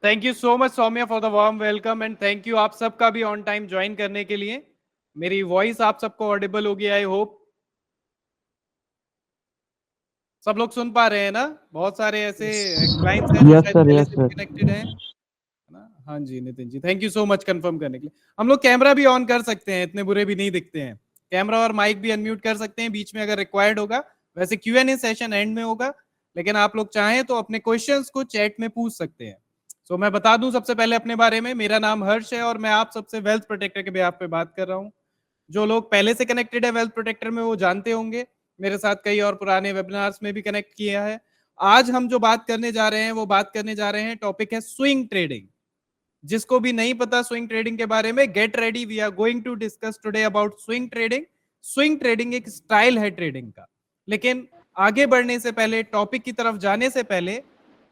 Thank you so much Saumya for the warm welcome and thank you आप सबका भी on time join करने के लिए। मेरी वॉइस आप सबको ऑडिबल होगी आई होप। सब लोग सुन पा रहे हैं ना? बहुत सारे ऐसे क्लाइंट्स हैं जो यस शायद सर, पहले यस से भी सर। कनेक्टेड हैं, है ना? हाँ जी Nitin ji, thank you so much confirm करने के लिए। हम लोग कैमरा भी ऑन कर सकते हैं, इतने बुरे भी नहीं दिखते हैं। कैमरा और माइक भी अनम्यूट कर सकते हैं बीच में अगर रिक्वायर्ड होगा। वैसे Q&A सेशन एंड में होगा, लेकिन आप लोग चाहें तो अपने क्वेश्चंस को चैट में पूछ सकते हैं। सो मैं बता दूं सबसे पहले अपने बारे में, मेरा नाम हर्ष है और मैं आप सबसे वेल्थ प्रोटेक्टर के बेहाफ पे बात कर रहा हूँ। जो लोग पहले से कनेक्टेड है वेल्थ प्रोटेक्टर में वो जानते होंगे, मेरे साथ कई और पुराने वेबिनार्स में भी कनेक्ट किया है। आज हम जो बात करने जा रहे हैं वो बात करने जा रहे हैं, टॉपिक है स्विंग ट्रेडिंग। जिसको भी नहीं पता स्विंग ट्रेडिंग के बारे में, get ready, we are going to discuss today about swing trading. Swing trading एक स्टाइल है ट्रेडिंग का। लेकिन आगे बढ़ने से पहले, टॉपिक की तरफ जाने से पहले,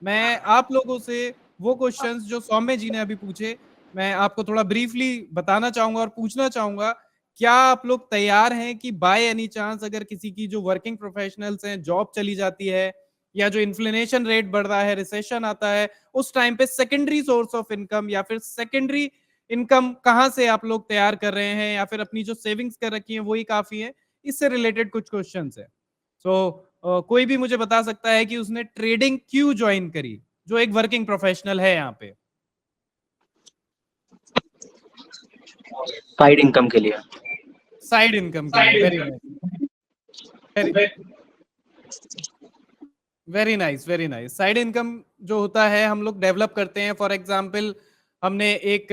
मैं आप लोगों से वो क्वेश्चंस जो सौम्य जी ने अभी पूछे, मैं आपको थोड़ा ब्रीफली बताना चाहूंगा और पूछना चाहूंगा। क्या आप लोग तैयार हैं कि बाय एनी चांस अगर किसी की जो वर्किंग प्रोफेशनल्स हैं जॉब चली जाती है, या जो इन्फ्लेशन रेट बढ़ रहा है, रिसेशन आता है, उस टाइम पे सेकेंडरी सोर्स ऑफ इनकम या फिर सेकेंडरी इनकम कहां से आप लोग तैयार कर रहे हैं, या फिर अपनी जो सेविंग्स कर रखी है वही काफी है? इससे रिलेटेड कुछ क्वेश्चंस है। सो कोई भी मुझे बता सकता है कि उसने ट्रेडिंग क्यों ज्वाइन करी, जो एक वर्किंग प्रोफेशनल है यहाँ पे? साइड इनकम के लिए। साइड इनकम के लिए। Very nice, very very nice, very nice. Side income जो होता है हम लोग डेवलप करते हैं। फॉर एग्जांपल हमने एक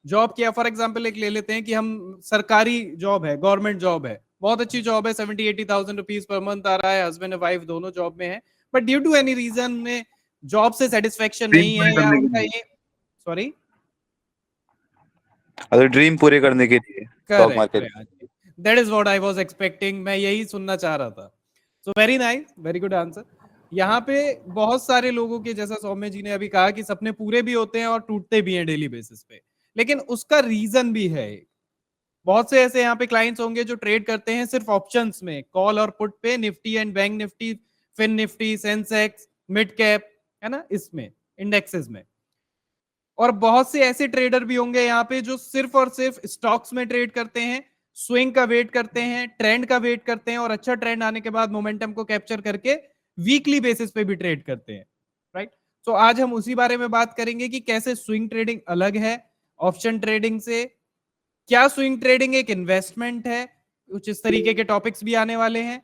जॉब किया, फॉर एग्जांपल एक ले लेते हैं कि हम सरकारी जॉब है, गवर्नमेंट जॉब है, बहुत अच्छी जॉब है, 70-80,000 रुपीज पर मंथ आ रहा है, हस्बैंड वाइफ दोनों जॉब में है, but due to any reason में जॉब से सेटिस्फेक्शन ड्रीम नहीं पूरे है, या करने के उनका लिए, ये, सॉरी, अगर ड्रीम पूरे करने के लिए stock correct market. Correct, that is what I was expecting, मैं यही सुनना चाह रहा था। So very nice, very good answer. यहाँ पे बहुत सारे लोगों के, जैसा सौम्य जी ने अभी कहा, कि सपने पूरे भी होते हैं और टूटते भी हैं डेली बेसिस पे, लेकिन उसका रीजन भी है। बहुत से ऐसे यहाँ पे क्लाइंट्स होंगे जो ट्रेड करते हैं सिर्फ ऑप्शंस में, कॉल और पुट पे, Nifty and Bank Nifty, Fin Nifty, Sensex, mid cap, है ना, इसमें इंडेक्सेस में। और बहुत से ऐसे ट्रेडर भी होंगे यहाँ पे जो सिर्फ और सिर्फ स्टॉक्स में ट्रेड करते हैं, स्विंग का वेट करते हैं, ट्रेंड का वेट करते हैं, और अच्छा ट्रेंड आने के बाद मोमेंटम को कैप्चर करके वीकली बेसिस पे भी ट्रेड करते हैं, राइट? तो आज हम उसी बारे में बात करेंगे कि कैसे स्विंग ट्रेडिंग अलग है ऑप्शन ट्रेडिंग से, क्या स्विंग ट्रेडिंग एक इन्वेस्टमेंट है, कुछ इस तरीके के टॉपिक्स भी आने वाले हैं।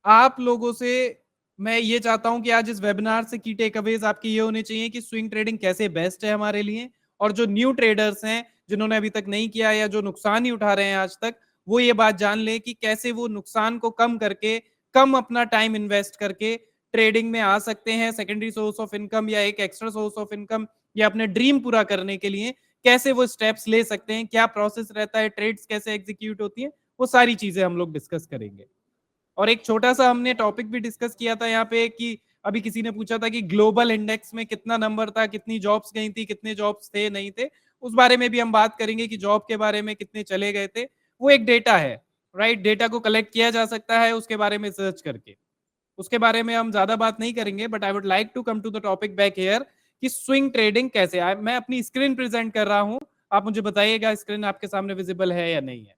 आप लोगों से मैं ये चाहता हूं कि आज इस वेबिनार से की टेक अवेज आपकी ये होने चाहिए कि स्विंग ट्रेडिंग कैसे बेस्ट है हमारे लिए, और जो न्यू ट्रेडर्स हैं जिन्होंने अभी तक नहीं किया या जो नुकसान ही उठा रहे हैं आज तक, वो ये बात जान ले कि कैसे वो नुकसान को कम करके, कम अपना टाइम इन्वेस्ट करके ट्रेडिंग में आ सकते हैं, सेकेंडरी सोर्स ऑफ इनकम या एक एक्स्ट्रा सोर्स ऑफ इनकम, या अपने ड्रीम पूरा करने के लिए कैसे वो स्टेप्स ले सकते हैं, क्या प्रोसेस रहता है, ट्रेड्स कैसे एग्जीक्यूट होती है, वो सारी चीजें हम लोग डिस्कस करेंगे। और एक छोटा सा हमने टॉपिक भी डिस्कस किया था यहाँ पे कि अभी किसी ने पूछा था कि ग्लोबल इंडेक्स में कितना नंबर था, कितनी जॉब्स गई थी, कितने जॉब्स थे नहीं थे, उस बारे में भी हम बात करेंगे कि जॉब के बारे में कितने चले गए थे। वो एक डेटा है, राइट? डेटा को कलेक्ट किया जा सकता है उसके बारे में सर्च करके, उसके बारे में हम ज्यादा बात नहीं करेंगे, but I would like to come to the topic back here कि स्विंग ट्रेडिंग कैसे है। मैं अपनी स्क्रीन प्रेजेंट कर रहा हूं, आप मुझे बताइएगा स्क्रीन आपके सामने विजिबल है या नहीं है।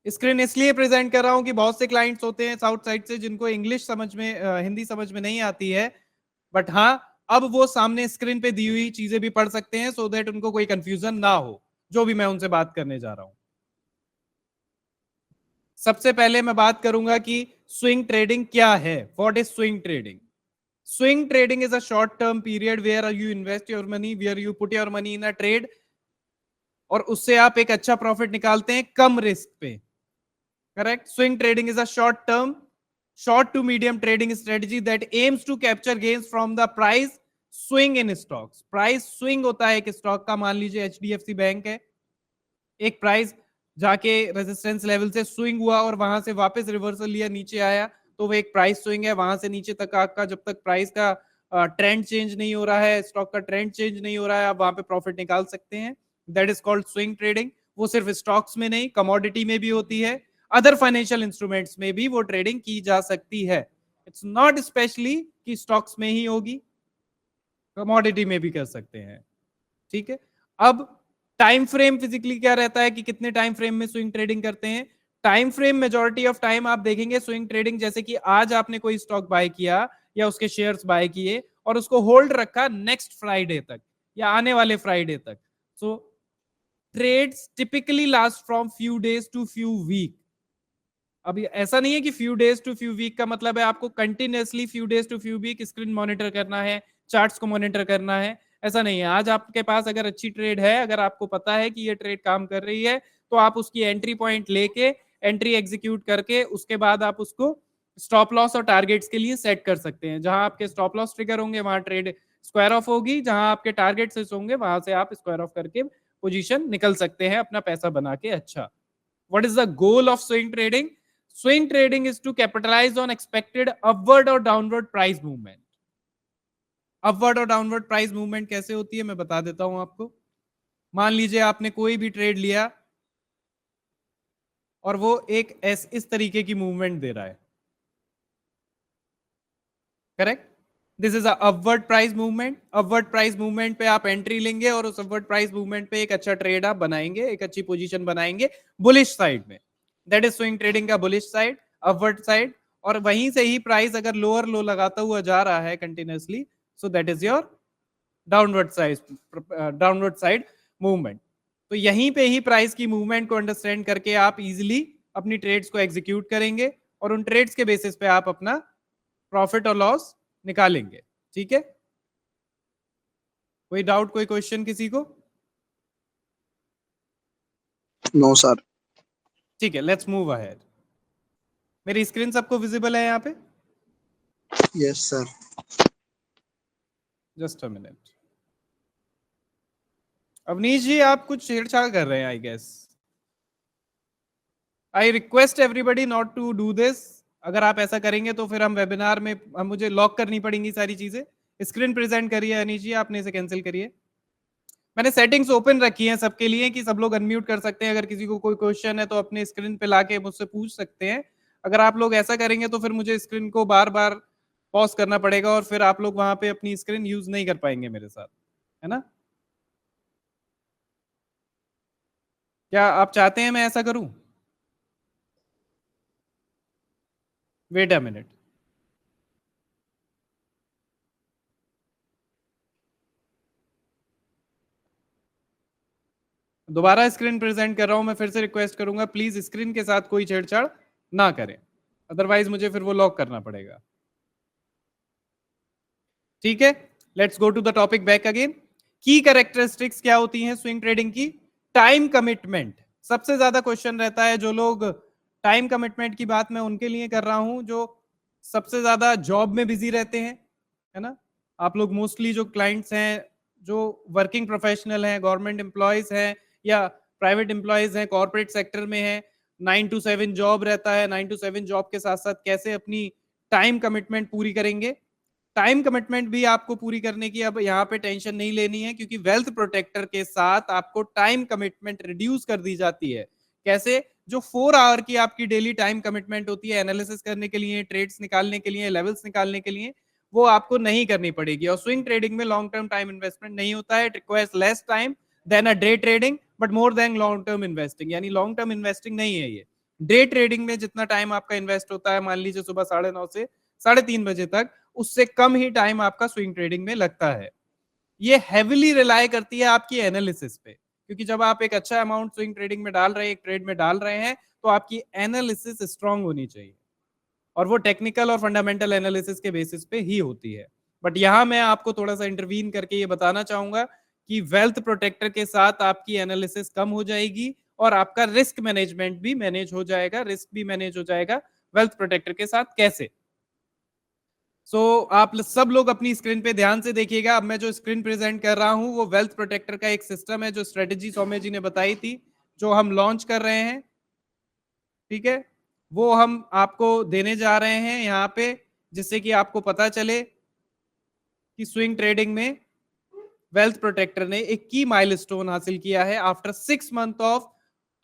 स्क्रीन इसलिए प्रेजेंट कर रहा हूं कि बहुत से क्लाइंट्स होते हैं साउथ साइड से जिनको इंग्लिश समझ में, हिंदी समझ में नहीं आती है, बट हाँ, अब वो सामने स्क्रीन पे दी हुई चीजें भी पढ़ सकते हैं, सो दैट उनको कोई कंफ्यूजन ना हो जो भी मैं उनसे बात करने जा रहा हूं। सबसे पहले मैं बात करूंगा कि स्विंग ट्रेडिंग क्या है, what is swing trading. Swing trading is a short term period where you invest your money, where you put your money in a trade, और उससे आप एक अच्छा प्रॉफिट निकालते हैं कम रिस्क पे। Correct. Swing trading is a short to medium trading strategy that aims to capture gains from the price swing in stocks. Price swing होता है एक स्टॉक का, मान लीजिए HDFC बैंक है, एक प्राइस जाके रेजिस्टेंस लेवल से स्विंग हुआ और वहां से वापस रिवर्सल लिया, नीचे आया, तो वो एक प्राइस स्विंग है। वहां से नीचे तक आपका, जब तक प्राइस का ट्रेंड चेंज नहीं हो रहा है, स्टॉक का ट्रेंड चेंज नहीं हो रहा है, आप वहां पे प्रॉफिट निकाल सकते हैं। That is called swing trading. वो सिर्फ स्टॉक्स में नहीं, कमोडिटी में भी होती है, अदर फाइनेंशियल इंस्ट्रूमेंट्स में भी वो ट्रेडिंग की जा सकती है। इट्स नॉट स्पेशली कि स्टॉक्स में ही होगी, कमोडिटी में भी कर सकते हैं, ठीक है। अब टाइम फ्रेम फिजिकली क्या रहता है कि कितने टाइम फ्रेम में स्विंग ट्रेडिंग करते हैं। Time frame majority of time आप देखेंगे स्विंग ट्रेडिंग, जैसे कि आज आपने कोई स्टॉक बाय किया या उसके शेयर्स बाय किए और उसको होल्ड रखा नेक्स्ट फ्राइडे तक या आने वाले फ्राइडे तक, so trades typically last from few days to few week. अभी ऐसा नहीं है कि few days to few week का मतलब है आपको continuously few days to few week screen monitor करना है, चार्ट्स को मॉनिटर करना है, ऐसा नहीं है। आज आपके पास अगर अच्छी ट्रेड है, अगर आपको पता है कि ये ट्रेड काम कर रही है, तो आप उसकी एंट्री पॉइंट लेके एंट्री एग्जीक्यूट करके उसके बाद आप उसको स्टॉप लॉस और टारगेट्स के लिए सेट कर सकते हैं। जहां आपके स्टॉप लॉस ट्रिगर होंगे वहां ट्रेड स्क्वायर ऑफ होगी, जहां आपके टारगेट्स होंगे वहां से आप स्क्वायर ऑफ करके पोजीशन निकल सकते हैं अपना पैसा बना के। अच्छा, what is the goal of swing trading? Swing trading is to capitalize on expected upward or downward price movement. Upward और डाउनवर्ड प्राइस मूवमेंट कैसे होती है मैं बता देता हूं आपको। मान लीजिए आपने कोई भी ट्रेड लिया और वो एक इस तरीके की मूवमेंट दे रहा है, correct. This is upward price movement. Upward price movement पे आप एंट्री लेंगे और उस अपवर्ड प्राइस मूवमेंट पे एक अच्छा ट्रेड आप बनाएंगे, एक अच्छी पोजीशन बनाएंगे बुलिश साइड में। दैट इज स्विंग ट्रेडिंग का बुलिश साइड, अपवर्ड साइड। और वहीं से ही प्राइस अगर लोअर लो लगाता हुआ जा रहा है continuously, so that is your downward side movement. तो यहीं पे ही प्राइस की मूवमेंट को अंडरस्टैंड करके आप इजिली अपनी ट्रेड्स को एग्जीक्यूट करेंगे और उन ट्रेड्स के बेसिस पे आप अपना प्रॉफिट और लॉस निकालेंगे, ठीक है। कोई डाउट, कोई क्वेश्चन किसी को? No sir. ठीक है, लेट्स मूव अहेड। मेरी स्क्रीन सबको विजिबल है यहाँ पे? Yes sir. Just a minute. Avneesh ji आप कुछ छेड़छाड़ कर रहे हैं I guess. I request everybody not to do this. अगर आप ऐसा करेंगे तो फिर हम वेबिनार में मुझे लॉक करनी पड़ेंगी सारी चीजें। स्क्रीन प्रेजेंट करिए अनीश जी, आपने इसे कैंसिल करिए। मैंने सेटिंग्स ओपन रखी हैं सबके लिए कि सब लोग अनम्यूट कर सकते हैं। अगर किसी को कोई क्वेश्चन है तो अपने स्क्रीन पे लाके मुझसे पूछ सकते हैं। अगर आप लोग ऐसा करेंगे तो फिर मुझे स्क्रीन को बार बार पॉज करना पड़ेगा और फिर आप लोग वहां पे अपनी स्क्रीन यूज नहीं कर पाएंगे मेरे साथ, है ना। क्या आप चाहते हैं मैं ऐसा करूं? Wait a minute. दोबारा स्क्रीन प्रेजेंट कर रहा हूं। मैं फिर से रिक्वेस्ट करूंगा प्लीज स्क्रीन के साथ कोई छेड़छाड़ ना करें, अदरवाइज मुझे फिर वो लॉक करना पड़ेगा, ठीक है। Let's go to the topic back again. की कैरेक्टरिस्टिक्स क्या होती हैं स्विंग ट्रेडिंग की? टाइम कमिटमेंट सबसे ज्यादा क्वेश्चन रहता है। जो लोग टाइम कमिटमेंट की बात मैं उनके लिए कर रहा हूं जो सबसे ज्यादा जॉब में बिजी रहते हैं, है ना। आप लोग मोस्टली जो क्लाइंट्स हैं, जो वर्किंग प्रोफेशनल हैं, गवर्नमेंट एम्प्लॉयज हैं या प्राइवेट एम्प्लॉयज हैं, कॉर्पोरेट सेक्टर में है, 9 to 7 जॉब रहता है। 9 to 7 जॉब के साथ साथ कैसे अपनी टाइम कमिटमेंट पूरी करेंगे। टाइम कमिटमेंट भी आपको पूरी करने की अब यहाँ पे टेंशन नहीं लेनी है, क्योंकि वेल्थ प्रोटेक्टर के साथ आपको टाइम कमिटमेंट रिड्यूस कर दी जाती है। कैसे? जो 4 आवर की आपकी डेली टाइम कमिटमेंट होती है एनालिसिस करने के लिए, ट्रेड्स निकालने के लिए, लेवल्स निकालने के लिए, वो आपको नहीं करनी पड़ेगी। और स्विंग ट्रेडिंग में लॉन्ग टर्म टाइम इन्वेस्टमेंट नहीं होता है। It requires less time than a day trading but more than long term investing. यानी लॉन्ग टर्म इन्वेस्टिंग नहीं है ये। डे ट्रेडिंग में जितना टाइम आपका इन्वेस्ट होता है, मान लीजिए सुबह 9:30 से 3:30 बजे तक, उससे कम ही टाइम आपका स्विंग ट्रेडिंग में लगता है। ये हेविली रिलाई करती है आपकी एनालिसिस पे, क्योंकि जब आप एक अच्छा अमाउंट स्विंग ट्रेडिंग में डाल रहे हैं, एक ट्रेड में डाल रहे हैं, तो आपकी एनालिसिस स्ट्रांग होनी चाहिए और वो टेक्निकल और फंडामेंटल एनालिसिस के बेसिस पे ही होती है। बट यहां मैं आपको थोड़ा सा इंटरवीन करके ये बताना चाहूंगा कि वेल्थ प्रोटेक्टर के साथ आपकी एनालिसिस कम हो जाएगी और आपका रिस्क मैनेजमेंट भी मैनेज हो जाएगा, रिस्क भी मैनेज हो जाएगा वेल्थ प्रोटेक्टर के साथ। कैसे? आप सब लोग अपनी स्क्रीन पे ध्यान से देखिएगा। अब मैं जो स्क्रीन प्रेजेंट कर रहा हूं वो वेल्थ प्रोटेक्टर का एक सिस्टम है, जो स्ट्रेटेजी सौम्य जी ने बताई थी, जो हम लॉन्च कर रहे हैं, ठीक है। वो हम आपको देने जा रहे हैं यहाँ पे, जिससे कि आपको पता चले कि स्विंग ट्रेडिंग में वेल्थ प्रोटेक्टर ने एक की माइलस्टोन हासिल किया है। After 6 month of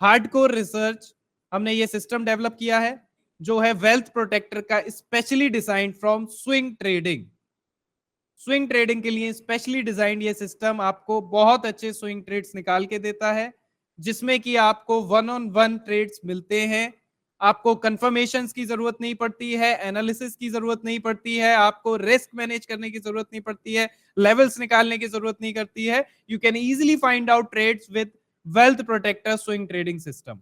hardcore research हमने ये सिस्टम डेवलप किया है, जो है वेल्थ प्रोटेक्टर का specially design from swing trading. Swing trading के लिए स्पेशली डिजाइंड ये सिस्टम आपको बहुत अच्छे स्विंग ट्रेड्स निकाल के देता है, जिसमें कि आपको 1-on-1 ट्रेड्स मिलते हैं, आपको कंफर्मेशंस की जरूरत नहीं पड़ती है, एनालिसिस की जरूरत नहीं पड़ती है, आपको रिस्क मैनेज करने की जरूरत नहीं पड़ती है, लेवल्स निकालने की जरूरत नहीं करती है। You can easily find out trades with wealth Protector swing trading system.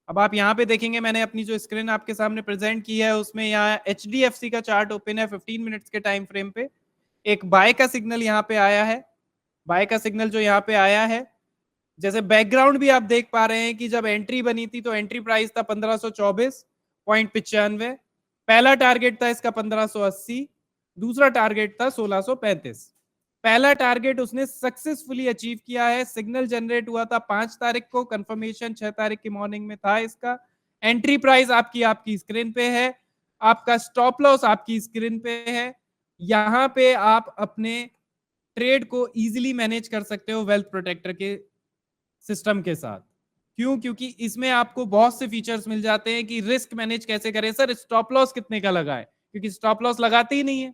अब आप यहाँ पे देखेंगे, मैंने अपनी जो स्क्रीन आपके सामने प्रेजेंट की है उसमें यहाँ HDFC का चार्ट ओपन है 15 मिनट्स के टाइम फ्रेम पे। एक बाय का सिग्नल यहाँ पे आया है, बाय का सिग्नल जो यहाँ पे आया है, जैसे बैकग्राउंड भी आप देख पा रहे हैं कि जब एंट्री बनी थी तो एंट्री प्राइस था 1524.95, पहला टारगेट था इसका 1580, दूसरा टारगेट था 1635। पहला टारगेट उसने सक्सेसफुली अचीव किया है। सिग्नल जनरेट हुआ था 5 तारीख को, कंफर्मेशन 6 तारीख की मॉर्निंग में था इसका। एंट्री प्राइस आपकी स्क्रीन पे है, आपका स्टॉप लॉस आपकी स्क्रीन पे है। यहां पे आप अपने ट्रेड को इजीली मैनेज कर सकते हो वेल्थ प्रोटेक्टर के सिस्टम के साथ। क्यों? क्योंकि इसमें आपको बहुत से फीचर्स मिल जाते हैं कि रिस्क मैनेज कैसे करें। सर स्टॉप लॉस कितने का लगाए, क्योंकि स्टॉप लॉस लगाते ही नहीं है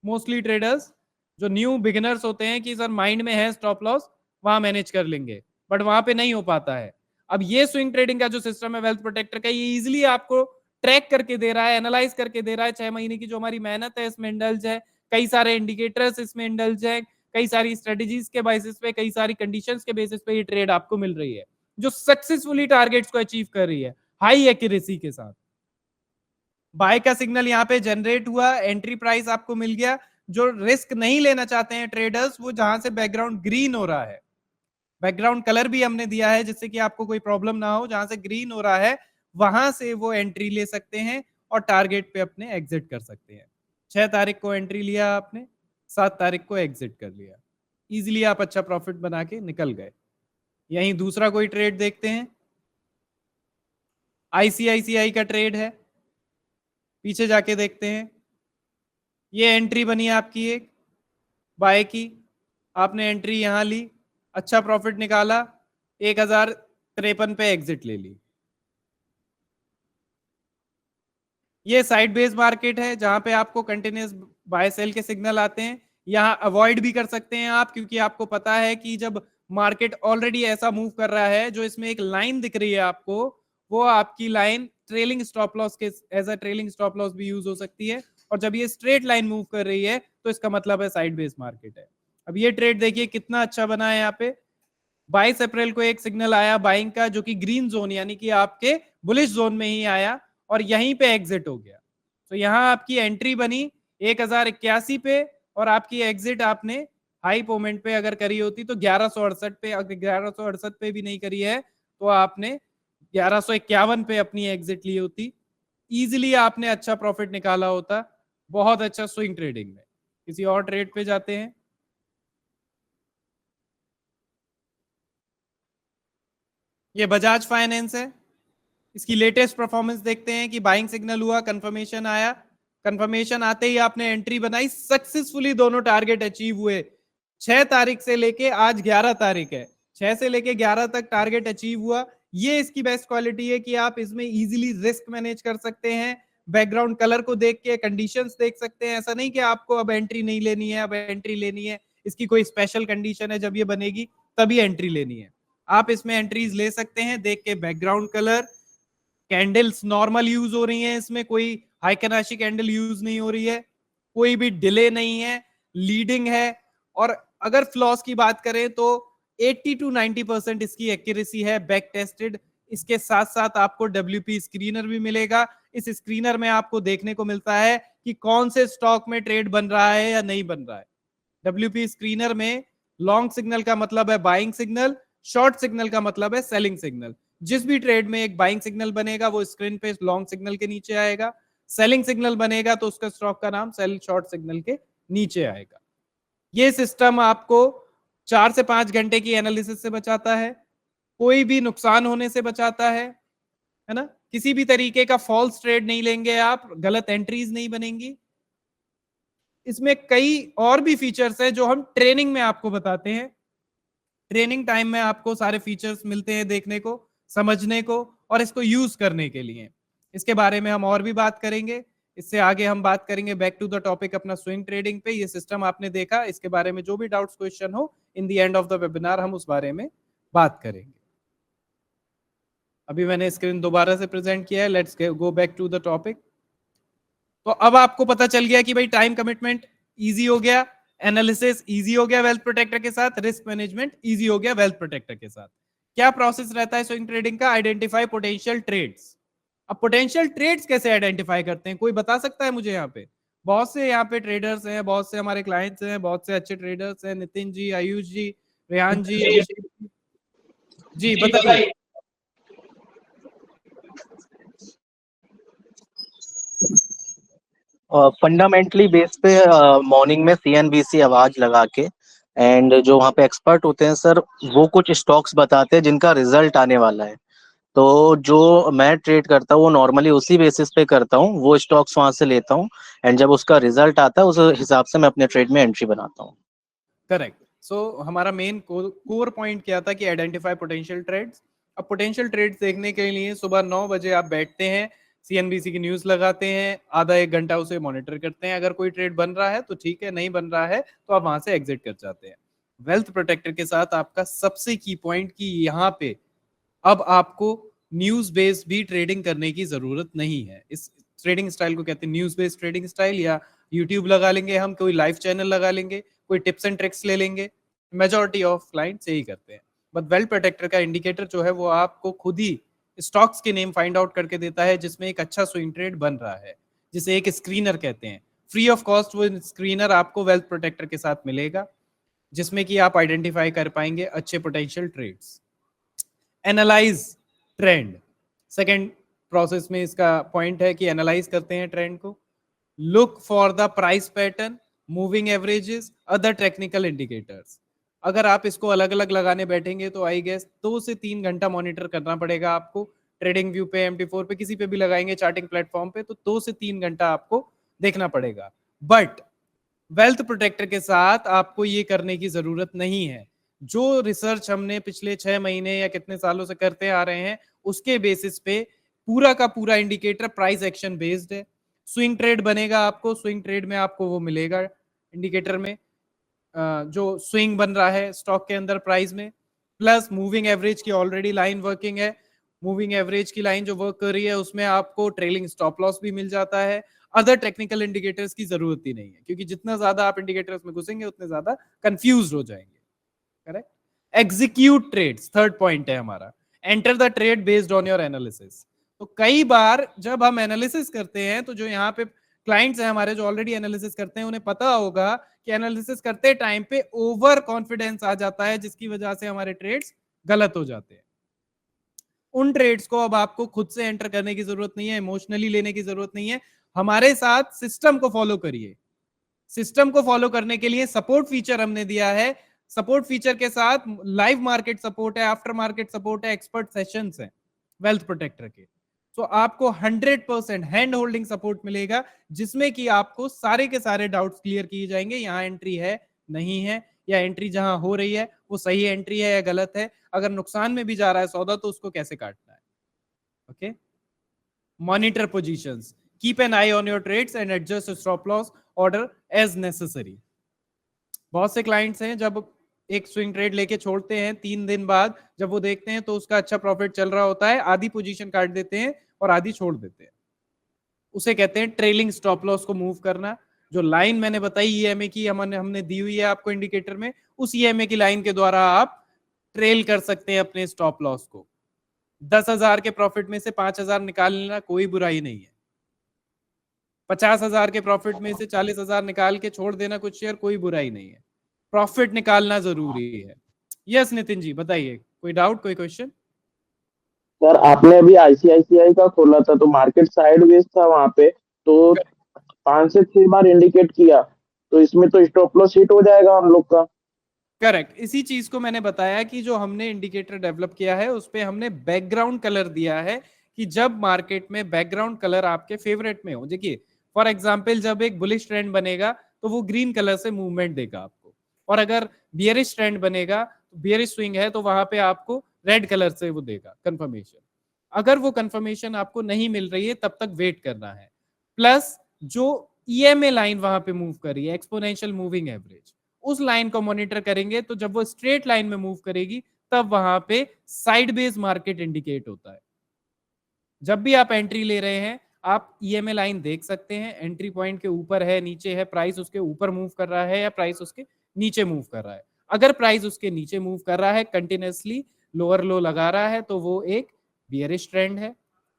मोस्टली ट्रेडर्स। जो न्यू बिगिनर्स होते हैं कि सर माइंड में है स्टॉप लॉस, वहां मैनेज कर लेंगे, बट वहां पे नहीं हो पाता है। अब ये स्विंग ट्रेडिंग का जो सिस्टम है वेल्थ प्रोटेक्टर का, ये इजिली आपको ट्रैक करके दे रहा है, एनालाइज करके दे रहा है। 6 महीने की जो हमारी मेहनत है इसमें इंडल्ज है, कई सारे इंडिकेटर्स इसमें इंडल्ज है, कई सारी स्ट्रेटेजीज के बेसिस पे, कई सारी कंडीशंस के बेसिस पे ये ट्रेड आपको मिल रही है, जो सक्सेसफुली टारगेट्स को अचीव कर रही है हाई एक्यूरेसी के साथ। बाय का सिग्नल यहाँ पे जनरेट हुआ, एंट्री प्राइस आपको मिल गया। जो रिस्क नहीं लेना चाहते हैं ट्रेडर्स, वो जहां से बैकग्राउंड ग्रीन हो रहा है, बैकग्राउंड कलर भी हमने दिया है जिससे कि आपको कोई प्रॉब्लम ना हो, जहां से ग्रीन हो रहा है वहां से वो एंट्री ले सकते हैं और टारगेट पे अपने एग्जिट कर सकते हैं। 6 तारीख को एंट्री लिया आपने, 7 तारीख को एग्जिट कर लिया, इजिली आप अच्छा प्रॉफिट बना के निकल गए। यहीं दूसरा कोई ट्रेड देखते हैं, ICICI का ट्रेड है, पीछे जाके देखते हैं। ये एंट्री बनी आपकी एक बाय की, आपने एंट्री यहां ली, अच्छा प्रॉफिट निकाला, 1053 पे एग्जिट ले ली। ये साइड बेस मार्केट है जहां पे आपको कंटिन्यूस बाय सेल के सिग्नल आते हैं। यहां अवॉइड भी कर सकते हैं आप, क्योंकि आपको पता है कि जब मार्केट ऑलरेडी ऐसा मूव कर रहा है, जो इसमें एक लाइन दिख रही है आपको, वो आपकी लाइन ट्रेलिंग स्टॉप लॉस के as a trailing stop loss भी यूज हो सकती है। और जब ये स्ट्रेट लाइन मूव कर रही है तो इसका मतलब है साइड बेस मार्केट है। अब ये ट्रेड देखिए कितना अच्छा बना है। यहाँ पे 22 अप्रैल को एक सिग्नल आया बाइंग का, जो कि ग्रीन जोन यानी कि आपके बुलिश जोन में ही आया और यहीं पे एग्जिट हो गया। तो यहाँ आपकी एंट्री बनी 1081 पे, और आपकी एग्जिट आपने हाई मोमेंट पे अगर करी होती तो 1168 पे, अगर 1168 पे भी नहीं करी है तो आपने 1151 पे अपनी एग्जिट ली होती, इजिली आपने अच्छा प्रॉफिट निकाला होता। बहुत अच्छा स्विंग ट्रेडिंग में। किसी और ट्रेड पे जाते हैं। ये बजाज फाइनेंस है, इसकी लेटेस्ट परफॉर्मेंस देखते हैं कि बाइंग सिग्नल हुआ, कंफर्मेशन आया, कंफर्मेशन आते ही आपने एंट्री बनाई, सक्सेसफुली दोनों टारगेट अचीव हुए। 6 तारीख से लेके आज 11 तारीख है, 6 से लेके 11 तक टारगेट अचीव हुआ। ये इसकी बेस्ट क्वालिटी है कि आप इसमें इजीली रिस्क मैनेज कर सकते हैं, बैकग्राउंड कलर को देख के कंडीशंस देख सकते हैं। ऐसा नहीं कि आपको अब एंट्री नहीं लेनी है, अब एंट्री लेनी है, इसकी कोई स्पेशल कंडीशन है जब ये बनेगी तभी एंट्री लेनी है। आप इसमें एंट्रीज ले सकते हैं देख के background colour. Candles normal use हो रही हैं, इसमें कोई हाइकनाशी कैंडल यूज नहीं हो रही है, कोई भी डिले नहीं है, लीडिंग है। और अगर फ्लॉस की बात करें तो 80 to 90% इसकी एक्यूरेसी है, बैक टेस्टेड। इसके साथ साथ आपको WP स्क्रीनर भी मिलेगा। इस स्क्रीनर में आपको देखने को मिलता है कि कौन से स्टॉक में ट्रेड बन रहा है या नहीं बन रहा है। WP स्क्रीनर में लॉन्ग सिग्नल का मतलब है बाइंग सिग्नल, शॉर्ट सिग्नल का मतलब है सेलिंग सिग्नल। जिस भी ट्रेड में एक बाइंग सिग्नल बनेगा वो स्क्रीन पे लॉन्ग सिग्नल के नीचे आएगा, सेलिंग सिग्नल बनेगा तो उसका स्टॉक का नाम सेल शॉर्ट सिग्नल के नीचे आएगा। ये सिस्टम आपको 4 से 5 घंटे की एनालिसिस से बचाता है, कोई भी नुकसान होने से बचाता है ना। किसी भी तरीके का फॉल्स ट्रेड नहीं लेंगे आप, गलत एंट्रीज नहीं बनेंगी। इसमें कई और भी फीचर्स हैं जो हम ट्रेनिंग में आपको बताते हैं। ट्रेनिंग टाइम में आपको सारे फीचर्स मिलते हैं देखने को, समझने को और इसको यूज करने के लिए। इसके बारे में हम और भी बात करेंगे। इससे आगे हम बात करेंगे बैक टू द टॉपिक अपना स्विंग ट्रेडिंग पे। ये सिस्टम आपने देखा, इसके बारे में जो भी डाउट्स क्वेश्चन हो इन the end of the webinar हम उस बारे में बात करेंगे। अभी मैंने स्क्रीन दोबारा से प्रेजेंट किया है, let's go back to the topic. तो अब आपको पता चल गया कि भाई टाइम कमिटमेंट इजी हो गया, एनालिसिस इजी हो गया वेल्थ प्रोटेक्टर के साथ, रिस्क मैनेजमेंट इजी हो गया वेल्थ प्रोटेक्टर के साथ। क्या प्रोसेस रहता है स्विंग ट्रेडिंग का? Identify potential trades. अब पोटेंशियल ट्रेड्स कैसे आइडेंटिफाई करते हैं, कोई बता सकता है मुझे? यहाँ पे बहुत से यहाँ पे ट्रेडर्स हैं, बहुत से हमारे क्लाइंट्स हैं, बहुत से अच्छे ट्रेडर्स हैं, नितिन जी, आयुष जी, रेहान जी, अभिषेक जी, बताइए। फंडामेंटली बेस पे मॉर्निंग में सीएनबीसी आवाज लगा के एंड जो वहाँ पे एक्सपर्ट होते हैं सर, वो कुछ स्टॉक्स बताते हैं जिनका रिजल्ट आने वाला है। तो जो मैं ट्रेड करता हूँ वो नॉर्मली उसी बेसिस पे करता हूँ, वो स्टॉक्स वहां से लेता हूँ एंड जब उसका रिजल्ट आता है उस हिसाब से मैं अपने ट्रेड में एंट्री बनाता हूँ। करेक्ट। सो हमारा मेन कोर पॉइंट क्या था कि आइडेंटिफाई पोटेंशियल ट्रेड्स। अब पोटेंशियल ट्रेड्स देखने के लिए सुबह 9 बजे आप बैठते हैं, सीएनबीसी की न्यूज लगाते हैं, आधा एक घंटा उसे मॉनिटर करते हैं। अगर कोई ट्रेड बन रहा है तो ठीक है, नहीं बन रहा है तो आप वहां से एग्जिट कर जाते हैं। वेल्थ प्रोटेक्टर के साथ आपका सबसे की पॉइंट कि यहाँ पे अब आपको न्यूज बेस्ड भी ट्रेडिंग करने की जरूरत नहीं है। इस ट्रेडिंग स्टाइल को कहते हैं न्यूज बेस्ड ट्रेडिंग स्टाइल, या यूट्यूब लगा लेंगे हम, कोई लाइव चैनल लगा लेंगे, कोई टिप्स एंड ट्रिक्स ले लेंगे। मेजॉरिटी ऑफ क्लाइंट्स यही करते हैं। बट वेल्थ प्रोटेक्टर का इंडिकेटर जो है वो आपको खुद ही स्टॉक्स के नेम फाइंड आउट करके देता है जिसमें एक अच्छा स्विंग ट्रेड बन रहा है, जिसे एक स्क्रीनर कहते हैं। फ्री ऑफ कॉस्ट वो स्क्रीनर आपको वेल्थ प्रोटेक्टर के साथ मिलेगा, जिसमें कि आप आइडेंटिफाई कर पाएंगे अच्छे potential trades. Analyse trend, second process में इसका पॉइंट है कि एनालाइज करते हैं ट्रेंड को। Look for the price pattern, moving averages, other technical indicators. अगर आप इसको अलग अलग लगाने बैठेंगे तो आई गेस 2 से 3 घंटा मॉनिटर करना पड़ेगा आपको। ट्रेडिंग व्यू पे, MT4 पे, किसी पे भी लगाएंगे चार्टिंग प्लेटफॉर्म पे तो 2 से 3 घंटा आपको देखना पड़ेगा। बट वेल्थ प्रोटेक्टर के साथ आपको ये करने की जरूरत नहीं है। जो रिसर्च हमने पिछले 6 महीने या कितने सालों से करते आ रहे हैं उसके बेसिस पे पूरा का पूरा इंडिकेटर प्राइस एक्शन बेस्ड है। स्विंग ट्रेड बनेगा आपको, स्विंग ट्रेड में आपको वो मिलेगा इंडिकेटर में जो स्विंग बन रहा है स्टॉक के अंदर प्राइस में, प्लस मूविंग एवरेज की ऑलरेडी लाइन वर्किंग है। मूविंग एवरेज की लाइन जो वर्क कर रही है उसमें आपको ट्रेलिंग स्टॉप लॉस भी मिल जाता है। अदर टेक्निकल इंडिकेटर्स की जरूरत ही नहीं है, क्योंकि जितना ज्यादा आप इंडिकेटर्स में घुसेंगे उतने ज्यादा कंफ्यूज हो जाएंगे। Correct. Execute trades, third point है हमारा। Enter the trade based on your analysis. तो कई बार जब हम एनालिसिस करते हैं तो जो यहाँ पे क्लाइंट्स हैं हमारे जो ऑलरेडी एनालिसिस करते हैं उन्हें पता होगा कि एनालिसिस करते टाइम पे ओवर कॉन्फिडेंस आ जाता है, जिसकी वजह से हमारे ट्रेड्स गलत हो जाते हैं। उन ट्रेड्स को अब आपको खुद से एंटर करने की जरूरत नहीं है, इमोशनली लेने की जरूरत नहीं है। हमारे साथ सिस्टम को फॉलो करिए। सिस्टम को फॉलो करने के लिए सपोर्ट फीचर हमने दिया है। सपोर्ट फीचर के साथ लाइव मार्केट सपोर्ट है, आफ्टर मार्केट सपोर्ट है, एक्सपर्ट सेशंस हैं वेल्थ प्रोटेक्टर के। तो आपको 100% हैंड होल्डिंग सपोर्ट मिलेगा, जिसमें कि आपको सारे के सारे डाउट्स क्लियर किए जाएंगे। यहाँ एंट्री है, नहीं है, या एंट्री जहां हो रही है वो सही एंट्री है या गलत है, अगर नुकसान में भी जा रहा है सौदा तो उसको कैसे काटना है। Okay. Monitor positions, keep an eye on your trades and adjust stop loss order as necessary. बहुत से क्लाइंट्स हैं जब एक स्विंग ट्रेड लेके छोड़ते हैं, 3 दिन बाद जब वो देखते हैं तो उसका अच्छा प्रॉफिट चल रहा होता है, आधी पोजीशन काट देते हैं और आधी छोड़ देते हैं। उसे कहते हैं ट्रेलिंग स्टॉप लॉस को मूव करना। जो लाइन मैंने बताई ईएमए की हमने दी हुई है आपको इंडिकेटर में, उस ईएमए की लाइन के द्वारा आप ट्रेल कर सकते हैं अपने स्टॉप लॉस को। 10,000 के प्रॉफिट में से 5,000 निकाल लेना कोई बुराई नहीं है। 50,000 के प्रॉफिट में से 40,000 निकाल के छोड़ देना कुछ शेयर, कोई बुराई नहीं है। प्रॉफिट निकालना जरूरी है। यस नितिन जी बताइए, कोई डाउट, कोई क्वेश्चन? सर आपने अभी आईसीआईसीआई का खोला था तो मार्केट साइडवेज था वहां पे, तो 5 से 6 बार इंडिकेट किया, तो इसमें तो स्टॉप लॉस हिट हो जाएगा हम लोग का। करेक्ट। इसी चीज को मैंने बताया कि जो हमने इंडिकेटर डेवलप किया है उस पे हमने बैकग्राउंड कलर दिया है कि जब मार्केट में बैकग्राउंड कलर आपके फेवरेट में हो। देखिए फॉर एग्जांपल जब एक बुलिश ट्रेंड बनेगा तो वो ग्रीन कलर से मूवमेंट देगा आपको, और अगर बियरिश ट्रेंड बनेगा तो बियरिश स्विंग है तो वहां पे आपको रेड कलर से वो देगा कंफर्मेशन। अगर वो कंफर्मेशन आपको नहीं मिल रही है तब तक वेट करना है। प्लस जो ईएमए लाइन वहां पे मूव कर रही है, एक्सपोनेंशियल मूविंग एवरेज, उस लाइन को मॉनिटर करेंगे। तो जब वो स्ट्रेट लाइन में मूव करेगी तब वहां पे साइडवेज मार्केट इंडिकेट होता है। जब भी आप एंट्री ले रहे हैं आप ईएमए लाइन देख सकते हैं, एंट्री पॉइंट के ऊपर है, नीचे है, प्राइस उसके ऊपर मूव कर रहा है या प्राइस उसके नीचे मूव कर रहा है। अगर प्राइस उसके नीचे मूव कर रहा है, कंटिन्यूअसली लोअर लो लगा रहा है, तो वो एक बियरिश ट्रेंड है,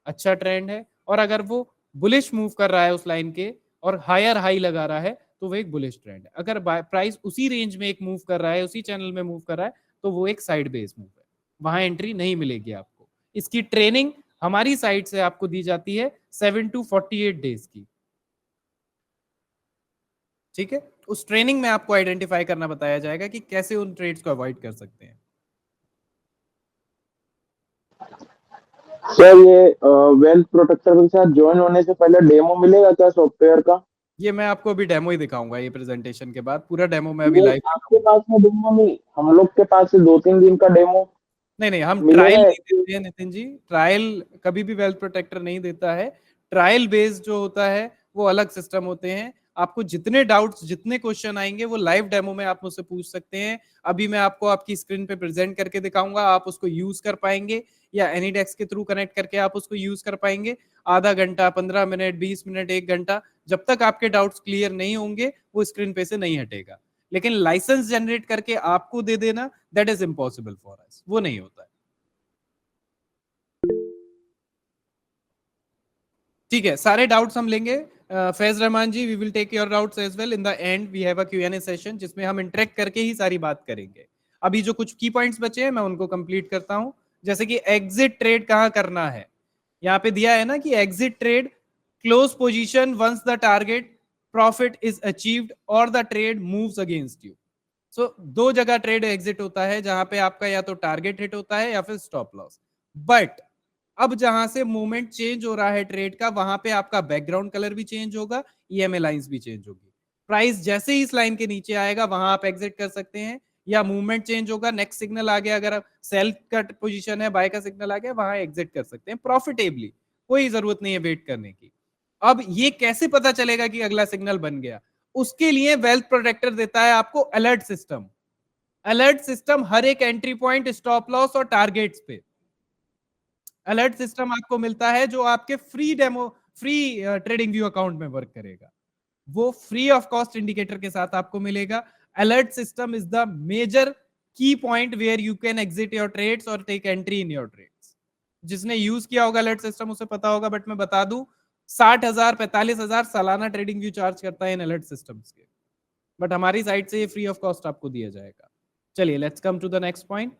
अच्छा ट्रेंड है। और अगर वो बुलिश मूव कर रहा है उस लाइन के और हायर हाई लगा रहा है, तो वो एक बुलिश ट्रेंड है। अगर प्राइस उसी रेंज में एक मूव कर रहा है, उसी चैनल में मूव कर रहा है, तो वो एक साइड बेस मूव है, वहां एंट्री नहीं मिलेगी आपको। इसकी ट्रेनिंग हमारी साइड से आपको दी जाती है 7 to 48 डेज की, ठीक है। उस ट्रेनिंग में आपको आइडेंटिफाई करना बताया जाएगा कि कैसे उन ट्रेड्स को अवॉइड कर सकते हैं। सर ये वेल्थ प्रोटेक्टर के साथ ज्वाइन होने से पहले डेमो मिलेगा क्या सॉफ्टवेयर का? ये मैं आपको अभी डेमो ही दिखाऊंगा, ये प्रेजेंटेशन के बाद पूरा डेमो मैं अभी ये लाइव आपके पास में डेमो नहीं, हम लोग के पास से 2-3 दिन का डेमो नहीं, हम मिलेगा ट्रायल नहीं ऐसे? देते हैं नितिन जी। ट्रायल कभी भी वेल्थ प्रोटेक्टर नहीं देता है। ट्रायल बेस्ड जो होता है वो अलग सिस्टम होते हैं। आपको जितने डाउट्स, जितने क्वेश्चन आएंगे वो लाइव डेमो में आप मुझसे पूछ सकते हैं। अभी मैं आपको आपकी स्क्रीन पे प्रेजेंट करके दिखाऊंगा, आप उसको यूज कर पाएंगे या एनीडेक्स के थ्रू कनेक्ट करके आप उसको यूज कर पाएंगे। आधा घंटा, 15 मिनट, 20 मिनट, 1 घंटा, जब तक आपके डाउट्स क्लियर नहीं होंगे वो स्क्रीन पे से नहीं हटेगा। लेकिन लाइसेंस जनरेट करके आपको दे देना, that is impossible for us, वो नहीं होता है। ठीक है, सारे डाउट्स हम लेंगे। Faiz Rahman ji, we will take your doubts as well. In the end we have a Q&A session जिसमें हम इंटरेक्ट करके ही सारी बात करेंगे। अभी जो कुछ की पॉइंट्स बचे हैं मैं उनको कंप्लीट करता हूं। जैसे कि एग्जिट ट्रेड कहां करना है, यहाँ पे दिया है ना कि exit trade close position once the target profit is achieved और the trade moves against you. So दो जगह ट्रेड एग्जिट होता है, जहां पे आपका या तो टारगेट हिट होता है या फिर स्टॉप लॉस। बट अब जहां से मूवमेंट चेंज हो रहा है ट्रेड का, वहां पे आपका बैकग्राउंड कलर भी चेंज होगा, ईएमए लाइंस भी चेंज होगी। प्राइस जैसे ही इस लाइन के नीचे आएगा वहां आप एग्जिट कर सकते हैं, या मूवमेंट चेंज होगा, नेक्स्ट सिग्नल आ गया, अगर सेल का पोजीशन है, बाय का सिग्नल आ गया, वहां एग्जिट कर सकते हैं प्रॉफिटेबली। कोई जरूरत नहीं है वेट करने की। अब ये कैसे पता चलेगा कि अगला सिग्नल बन गया? उसके लिए वेल्थ प्रोटेक्टर देता है आपको अलर्ट सिस्टम। अलर्ट सिस्टम हर एक एंट्री पॉइंट, स्टॉप लॉस और टारगेट्स पे अलर्ट सिस्टम आपको मिलता है, जो आपके फ्री ट्रेडिंग व्यू अकाउंट में वर्क करेगा। वो फ्री ऑफ कॉस्ट इंडिकेटर के साथ आपको मिलेगा। Alert system is the major key point where you can exit your trades और take entry in your trades. जिसने यूज किया होगा अलर्ट सिस्टम उसे पता होगा, बट मैं बता दूं 60,000 45,000 सालाना ट्रेडिंग व्यू चार्ज करता है इन अलर्ट सिस्टम्स के, बट हमारी साइड से ये फ्री ऑफ कॉस्ट आपको दिया जाएगा। चलिए let's come to the next point,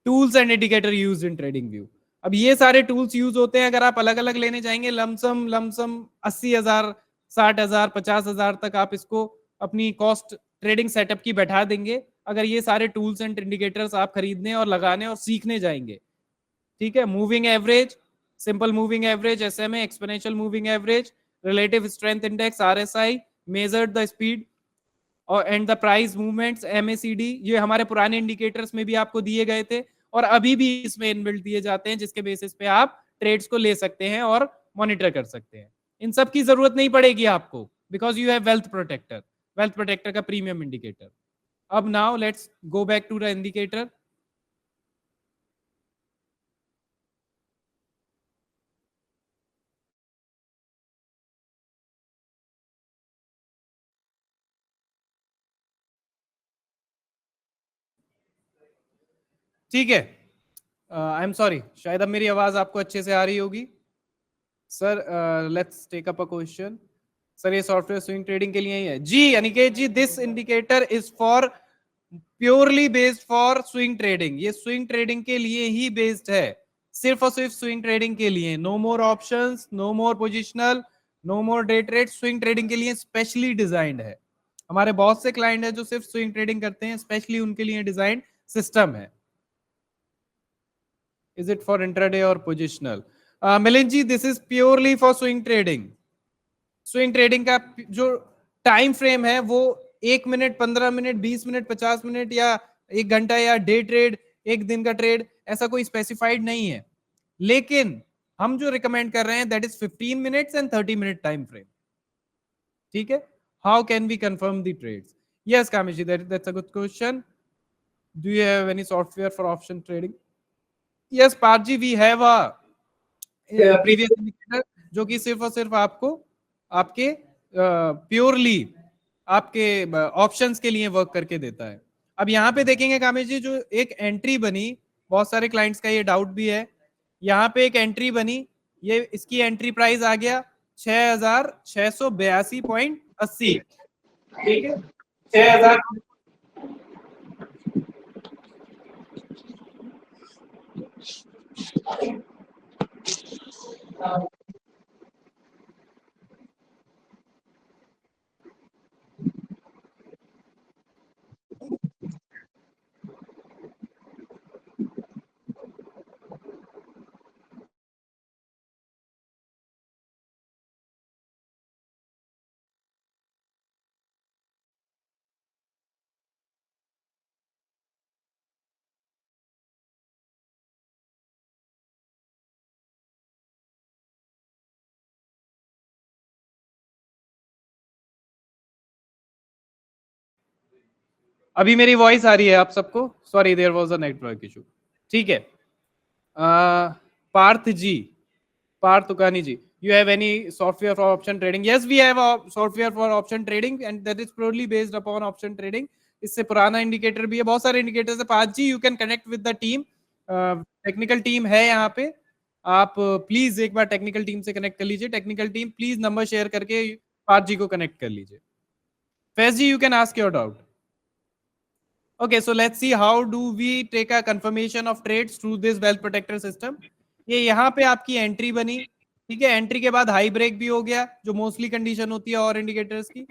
tools and indicator use in TradingView. अब ये सारे टूल्स यूज होते हैं, अगर आप अलग अलग लेने जाएंगे लमसम 80,000 60,000 50,000 तक आप इसको अपनी कॉस्ट ट्रेडिंग सेटअप की बैठा देंगे, अगर ये सारे टूल्स एंड इंडिकेटर्स आप खरीदने और लगाने और सीखने जाएंगे। ठीक है, moving average, simple moving average, SMA, exponential moving average, relative strength index RSI, measured the speed और and the price movements MACD, ये हमारे पुराने इंडिकेटर्स में भी आपको दिए गए थे और अभी भी इसमें इनबिल्ट दिए जाते हैं, जिसके बेसिस पे आप ट्रेड्स को ले सकते हैं और मॉनिटर कर सकते हैं। इन सब की जरूरत नहीं पड़ेगी आपको, because you have Wealth Protector का प्रीमियम इंडिकेटर। अब now let's go back to the indicator. ठीक है, आई एम सॉरी, शायद अब मेरी आवाज आपको अच्छे से आ रही होगी। Sir let's take up a question. Sir ये सॉफ्टवेयर स्विंग ट्रेडिंग के लिए ही है जी? Aniket ji, this indicator is for purely based for swing trading. ये स्विंग ट्रेडिंग के लिए ही बेस्ड है, सिर्फ और सिर्फ स्विंग ट्रेडिंग के लिए। No more options, no more positional, no more day trade, swing trading के लिए स्पेशली डिजाइंड है। हमारे बहुत से क्लाइंट है जो सिर्फ स्विंग ट्रेडिंग करते हैं, स्पेशली उनके लिए डिजाइन सिस्टम है। Is it for intraday or positional? Milind ji, this is purely for swing trading. Swing trading का जो टाइम फ्रेम है वो 1 मिनट, 15 मिनट, 20 मिनट, 50 मिनट या 1 घंटा या डे ट्रेड, एक दिन का ट्रेड, ऐसा कोई स्पेसिफाइड नहीं है। लेकिन हम जो रिकमेंड कर रहे हैं that is 15 minutes and 30 minute time frame. ठीक है. How can we confirm the trades? Yes Kamesh ji, that's a good question. Do you have any software for option trading? Yes Parth ji, we have a previous indicator जो कि सिर्फ और सिर्फ आपको आपके purely आपके ऑप्शंस के लिए वर्क करके देता है. अब यहाँ पे देखेंगे कामेश जी, जो एक एंट्री बनी, बहुत सारे क्लाइंट्स का ये डाउट भी है. यहाँ पे एक एंट्री बनी, ये इसकी एंट्री प्राइस आ गया 6682.80. ठीक है. 6000. अभी मेरी वॉइस आ रही है आप सबको? Sorry, there was a network issue. ठीक है. पार्थ जी, पार्थ तुकानी जी, you have any software for option trading? Yes, we have a software for option trading and that is purely based upon option trading. इससे पुराना इंडिकेटर भी है, बहुत सारे इंडिकेटर्स है. Parth ji, you can connect with the team, technical team है यहाँ पे. आप प्लीज एक बार टेक्निकल टीम से कनेक्ट कर लीजिए. Technical team please number share करके पार्थ जी को कनेक्ट कर लीजिए. Faiz ji, you can ask your doubt. Okay, so let's see how do we take a confirmation of trades through this wealth protector system. ये यहाँ पे आपकी एंट्री बनी. ठीक है. एंट्री के बाद हाई ब्रेक भी हो गया, जो मोस्टली कंडीशन होती है और इंडिकेटर्स की.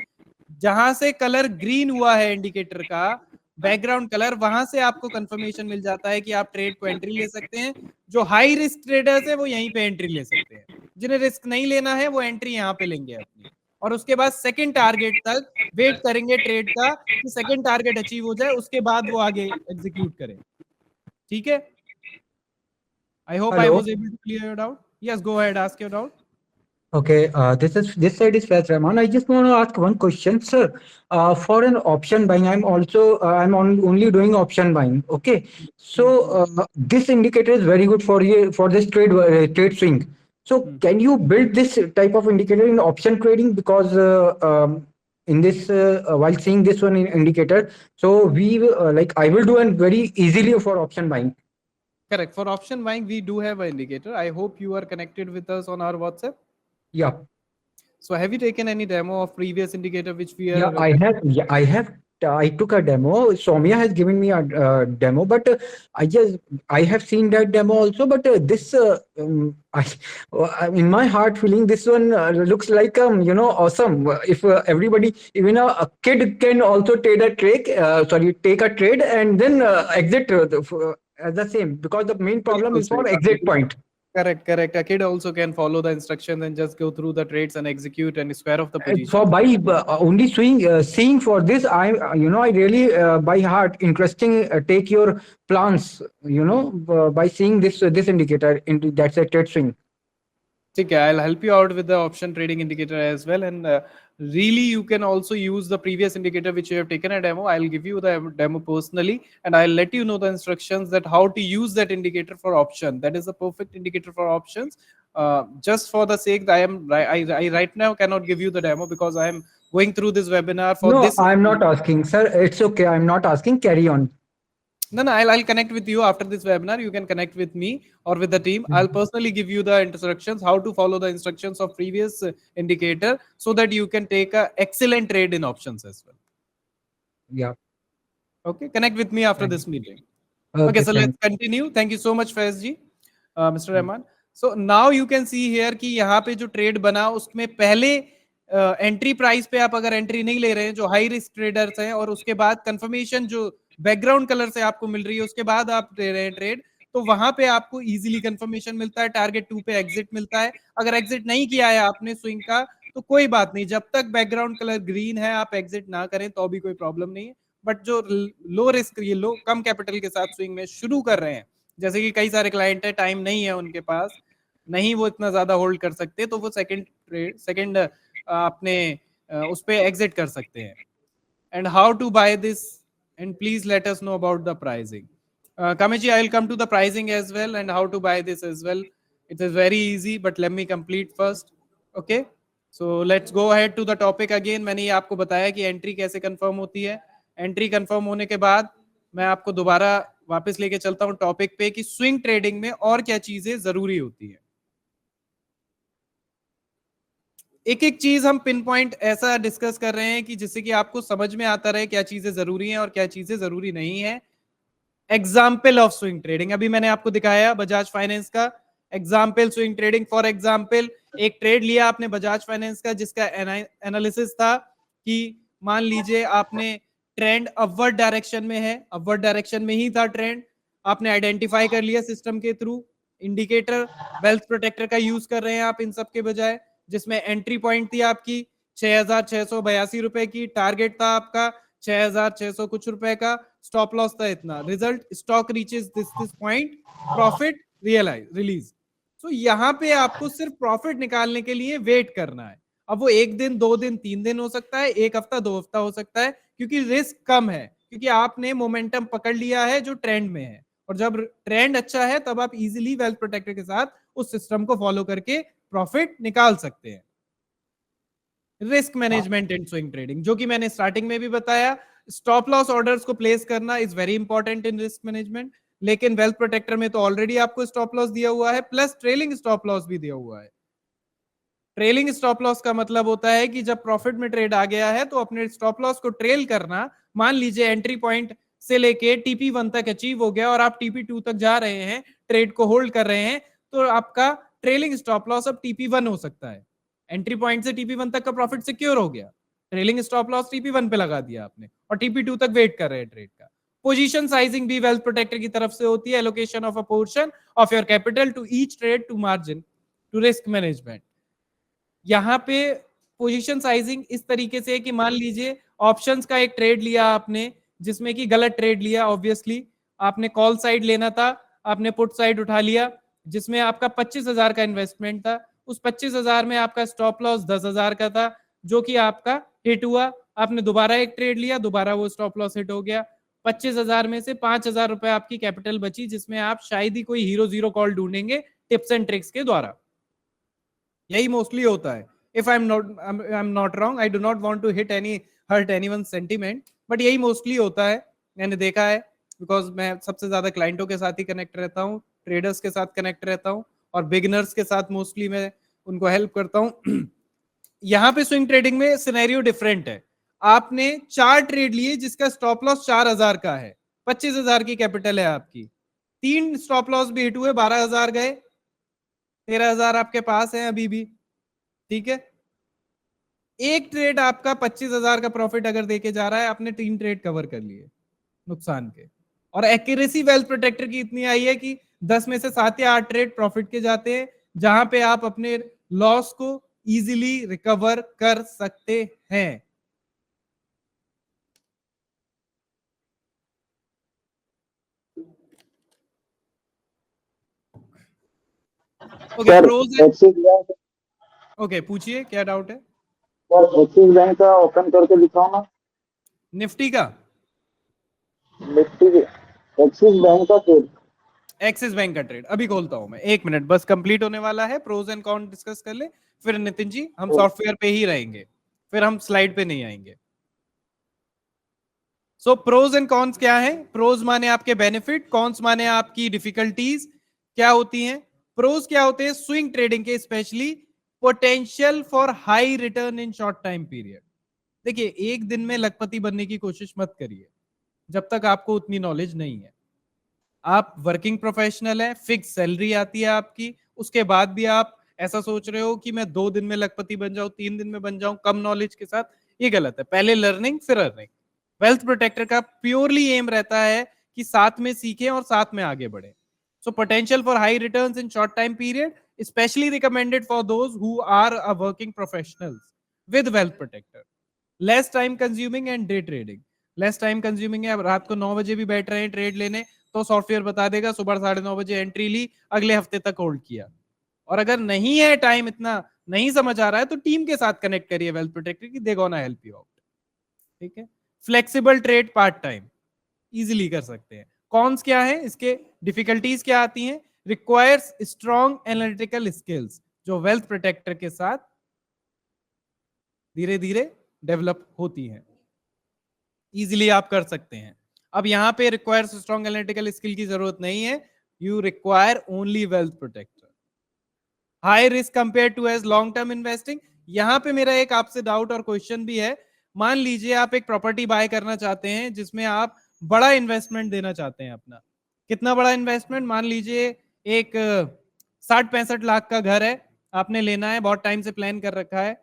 जहां से कलर ग्रीन हुआ है इंडिकेटर का, बैकग्राउंड कलर, वहां से आपको कंफर्मेशन मिल जाता है कि आप ट्रेड को एंट्री ले सकते हैं. जो हाई रिस्क ट्रेडर्स है वो यहीं पे एंट्री ले सकते हैं. जिन्हें रिस्क नहीं लेना है वो एंट्री यहाँ पे लेंगे अपनी, और उसके बाद सेकंड टारगेट तक वेट करेंगे ट्रेड का कि सेकंड टारगेट अचीव हो जाए, उसके बाद वो आगे एग्जीक्यूट करें. ठीक है. I hope I was able to clear your doubt. Yes, go ahead, ask your doubt. Okay, this side is Faiz Rahman. I just want to ask one question, sir. For an option buying, I'm only doing option buying. Okay, so this indicator is very good for you for this trade swing. So can you build this type of indicator in option trading? Because in this while seeing this one indicator, so we like I will do it very easily for option buying. Correct. For option buying, we do have an indicator. I hope you are connected with us on our WhatsApp. Yeah. So have you taken any demo of previous indicator which we are? Yeah, I have. Yeah, I have. I took a demo. Soumya has given me a demo, but I have seen that demo also. But this, in my heart feeling, this one looks like awesome. If everybody, even a kid can also take a trade and then exit the same, because the main problem is for exit point. Correct. A kid also can follow the instructions and just go through the trades and execute and square off the position. So by only seeing for this, I really by heart interesting take your plans. By seeing this indicator into that's a trade swing. Okay, I'll help you out with the option trading indicator as well, and really you can also use the previous indicator which you have taken a demo. I'll give you the demo personally, and I'll let you know the instructions that how to use that indicator for option. That is the perfect indicator for options. Just for the sake that I right now cannot give you the demo because I am going through this webinar for this. No, I'm not asking, sir. It's okay. I'm not asking. Carry on. No, I'll connect with you after this webinar. You can connect with me or with the team. I'll personally give you the instructions, how to follow the instructions of previous indicator so that you can take a excellent trade in options as well. Yeah. Okay, connect with me after this meeting. Okay, so let's continue. Thank you so much, Faiz ji, Mr. Rahman. So now you can see here कि यहाँ पे जो trade बना उसमें पहले entry price पे आप अगर एंट्री नहीं ले रहे हैं, जो हाई रिस्क ट्रेडर्स हैं, और उसके बाद कंफर्मेशन जो बैकग्राउंड कलर से आपको मिल रही है उसके बाद आप ले रहे हैं ट्रेड, तो वहां पे आपको इजीली कंफर्मेशन मिलता है, टारगेट 2 पे एग्जिट मिलता है. अगर एग्जिट नहीं किया है आपने स्विंग का तो कोई बात नहीं, जब तक बैकग्राउंड कलर ग्रीन है आप एग्जिट ना करें तो भी कोई प्रॉब्लम नहीं है. बट जो लो रिस्क, ये लो कम कैपिटल के साथ स्विंग में शुरू कर रहे हैं, जैसे कि कई सारे क्लाइंट है, टाइम नहीं है उनके पास, नहीं वो इतना ज्यादा होल्ड कर सकते, तो वो सेकंड अपने उस पे एग्जिट कर सकते हैं. And how to buy this, and please let us know about the pricing. Kamichi, I will come to the pricing as well and how to buy this as well. It is very easy, but let me complete first. Okay, so let's go ahead to the topic again. मैंने ये आपको बताया कि entry कैसे confirm होती है. Entry confirm होने के बाद मैं आपको दोबारा वापस लेके चलता हूँ टॉपिक पे कि स्विंग ट्रेडिंग में और क्या चीजें जरूरी होती है. एक एक चीज हम पिन पॉइंट ऐसा डिस्कस कर रहे हैं कि जिससे कि आपको समझ में आता रहे क्या चीजें जरूरी हैं और क्या चीजें जरूरी नहीं है. एग्जाम्पल ऑफ स्विंग ट्रेडिंग अभी मैंने आपको दिखाया बजाज फाइनेंस का example swing trading. For example एक ट्रेड लिया आपने बजाज फाइनेंस का जिसका एनालिसिस था कि मान लीजिए आपने ट्रेंड अपवर्ड डायरेक्शन में है, अपवर्ड डायरेक्शन में ही था ट्रेंड, आपने आइडेंटिफाई कर लिया सिस्टम के थ्रू. इंडिकेटर वेल्थ प्रोटेक्टर का यूज कर रहे हैं आप इन सब के बजाय, जिसमें एंट्री पॉइंट थी आपकी 6,682 रुपए की, टारगेट था आपका 6,600 कुछ रुपए का, स्टॉप लॉस था इतना. Result stock reaches this point, profit release. तो यहाँ पे आपको सिर्फ प्रॉफिट निकालने के लिए वेट करना है. अब वो 1 दिन 2 दिन 3 दिन हो सकता है, 1 हफ्ता 2 हफ्ता हो सकता है, क्योंकि रिस्क कम है, क्योंकि आपने मोमेंटम पकड़ लिया है जो ट्रेंड में है. और जब ट्रेंड अच्छा है तब आप इजीली वेल्थ प्रोटेक्टर के साथ उस सिस्टम को फॉलो करके प्रॉफिट निकाल सकते हैं. रिस्क मैनेजमेंट इन स्विंग ट्रेडिंग, जो कि मैंने स्टार्टिंग में भी बताया, स्टॉप लॉस ऑर्डर्स को प्लेस करना is very important in risk management. लेकिन वेल्थ प्रोटेक्टर में तो ऑलरेडी आपको स्टॉप लॉस दिया हुआ है, प्लस ट्रेलिंग स्टॉप लॉस भी दिया हुआ है. ट्रेलिंग स्टॉप लॉस का मतलब होता है कि जब प्रॉफिट में ट्रेड आ गया है तो अपने स्टॉप लॉस को ट्रेल करना. मान लीजिए एंट्री पॉइंट से लेके TP1 तक अचीव हो गया और आप TP2 तक जा रहे हैं, ट्रेड को होल्ड कर रहे हैं, तो आपका ट्रेलिंग स्टॉप लॉस अब TP1 हो सकता है. एंट्री पॉइंट से TP1 तक का प्रॉफिट सिक्योर हो गया, ट्रेलिंग स्टॉप लॉस TP1 पे लगा दिया आपने और TP2 तक वेट कर रहे हैं ट्रेड का. पोजीशन साइजिंग भी वेल्थ प्रोटेक्टर की तरफ से होती है, allocation of a portion of your capital to each trade to margin to risk management. यहाँ पे पोजीशन साइजिंग इस तरीके से है कि मान लीजिए ऑप्शंस का एक ट्रेड लिया आपने, जिसमें कि गलत ट्रेड लिया. ऑब्वियसली आपने कॉल साइड लेना था, आपने पुट साइड उठा लिया, जिसमें आपका 25,000 का इन्वेस्टमेंट था. उस 25,000 में आपका स्टॉप लॉस 10,000 का था, जो कि आपका हिट हुआ. आपने दोबारा एक ट्रेड लिया, दोबारा वो स्टॉप लॉस हिट हो गया. 25,000 में से 5,000 रुपए आपकी कैपिटल बची, जिसमें आप शायद ही कोई हीरो जीरो कॉल ढूंढेंगे टिप्स एंड ट्रिक्स के द्वारा. यही मोस्टली होता है. If I am not wrong, I do not want to hurt anyone sentiment, but यही मोस्टली होता है. मैंने देखा है, बिकॉज मैं सबसे ज्यादा क्लाइंटों के साथ ही कनेक्ट रहता हूँ, ट्रेडर्स के साथ कनेक्ट रहता हूँ और बिगिनर्स के साथ मोस्टली मैं उनको हेल्प करता हूँ. यहाँ पे स्विंग ट्रेडिंग में सिनेरियो डिफरेंट है. आपने 4 ट्रेड लिए जिसका स्टॉप लॉस 4,000 का है, 25,000 की कैपिटल है आपकी, 3 स्टॉप लॉस भी हिट हुए, 12,000 गए, 13,000 आपके पास है अभी भी. ठीक है, एक ट्रेड आपका 25,000 का प्रॉफिट अगर देके जा रहा है, आपने 3 ट्रेड कवर कर लिए नुकसान के. और एक्यूरेसी वेल्थ प्रोटेक्टर की इतनी आई है कि 10 में से 7 या 8 ट्रेड प्रॉफिट के जाते हैं, जहां पे आप अपने लॉस को इजीली रिकवर कर सकते हैं. ओके, प्रोज. एक्सिस बैंक, ओके, पूछिए क्या डाउट है. सर एक्सिस बैंक का ओपन करके दिखाओ ना. निफ्टी का, निफ्टी एक्सिस बैंक का ट्रेड. एक्सिस बैंक का ट्रेड अभी खोलता हूं मैं, 1 मिनट बस, कंप्लीट होने वाला है. प्रोज एंड कॉन डिस्कस कर ले, फिर नितिन जी हम सॉफ्टवेयर पे ही रहेंगे, फिर हम स्लाइड पे नहीं आएंगे. सो प्रोज एंड कॉन्स क्या है. प्रोज माने आपके बेनिफिट, कॉन्स माने आपकी डिफिकल्टीज क्या होती हैं. प्रोज क्या होते हैं स्विंग ट्रेडिंग के, specially potential for high return in short time period. देखिए, एक दिन में लखपति बनने की कोशिश मत करिए जब तक आपको उतनी नॉलेज नहीं है. आप वर्किंग प्रोफेशनल है, फिक्स सैलरी आती है आपकी, उसके बाद भी आप ऐसा सोच रहे हो कि मैं 2 दिन में लखपति बन जाऊं, 3 दिन में बन जाऊं कम नॉलेज के साथ, ये गलत है. पहले लर्निंग फिर अर्निंग. वेल्थ प्रोटेक्टर का प्योरली एम रहता है कि साथ में सीखें और साथ में आगे बढ़े. So potential for high returns in short time period, specially recommended for those who are a working professionals with wealth Protector. Less time consuming and day trading. Less time consuming है, अब रात को 9 बजे भी बैठ रहे हैं ट्रेड लेने, तो सॉफ्टवेयर बता देगा सुबह 9:30 बजे एंट्री ली, अगले हफ्ते तक होल्ड किया. और अगर नहीं है टाइम, इतना नहीं समझ आ रहा है, तो टीम के साथ कनेक्ट करिए वेल्थ प्रोटेक्टर की, they gonna help you out. ठीक है, flexible trade part time easily कर सकते हैं। कॉन्स क्या है इसके, डिफिकल्टीज क्या आती हैं, रिक्वायर्स स्ट्रॉन्ग एनालिटिकल स्किल्स, जो वेल्थ प्रोटेक्टर के साथ धीरे धीरे डेवलप होती हैं, इजीली आप कर सकते हैं। अब यहां पे रिक्वायर्स स्ट्रॉन्ग एनालिटिकल स्किल की जरूरत नहीं है, you require only Wealth Protector. High risk compare to as long term investing, यहां पे मेरा एक आपसे डाउट और क्वेश्चन भी है। मान लीजिए आप एक प्रॉपर्टी बाय करना चाहते हैं जिसमें आप बड़ा इन्वेस्टमेंट देना चाहते हैं अपना। कितना बड़ा इन्वेस्टमेंट, मान लीजिए एक 60-65 लाख का घर है, आपने लेना है, बहुत टाइम से प्लान कर रखा है,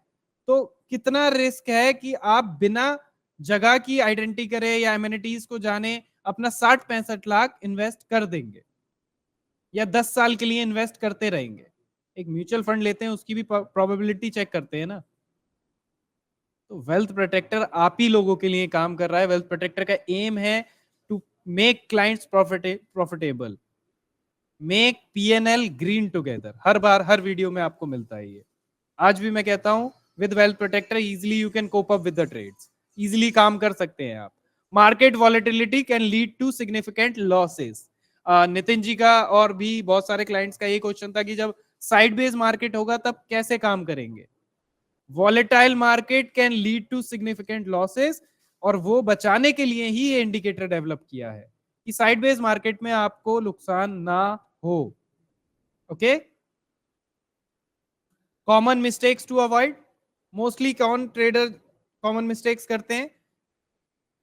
तो कितना रिस्क है कि आप बिना जगह की आइडेंटिटी करे या एमिनिटीज को जाने अपना 60-65 लाख इन्वेस्ट कर देंगे, या 10 साल के लिए इन्वेस्ट करते रहेंगे। एक म्यूचुअल फंड लेते हैं, उसकी भी प्रोबेबिलिटी चेक करते हैं ना। तो वेल्थ प्रोटेक्टर आप ही लोगों के लिए काम कर रहा है। वेल्थ प्रोटेक्टर का एम है to make clients profitable, make PNL green together. हर बार हर वीडियो में आपको मिलता है ये, आज भी मैं कहता हूं, with wealth protector easily you can cope up with the trades, easily काम कर सकते हैं आप। Market volatility can lead to significant losses. Nitin ji का और भी बहुत सारे क्लाइंट्स का ये क्वेश्चन था कि जब साइड बेस मार्केट होगा तब कैसे काम करेंगे। Volatile market can lead to significant losses, और वो बचाने के लिए ही ये इंडिकेटर डेवलप किया है कि साइड बेस मार्केट में आपको नुकसान ना हो। Okay, common mistakes to avoid, mostly कौन ट्रेडर कॉमन मिस्टेक्स करते हैं,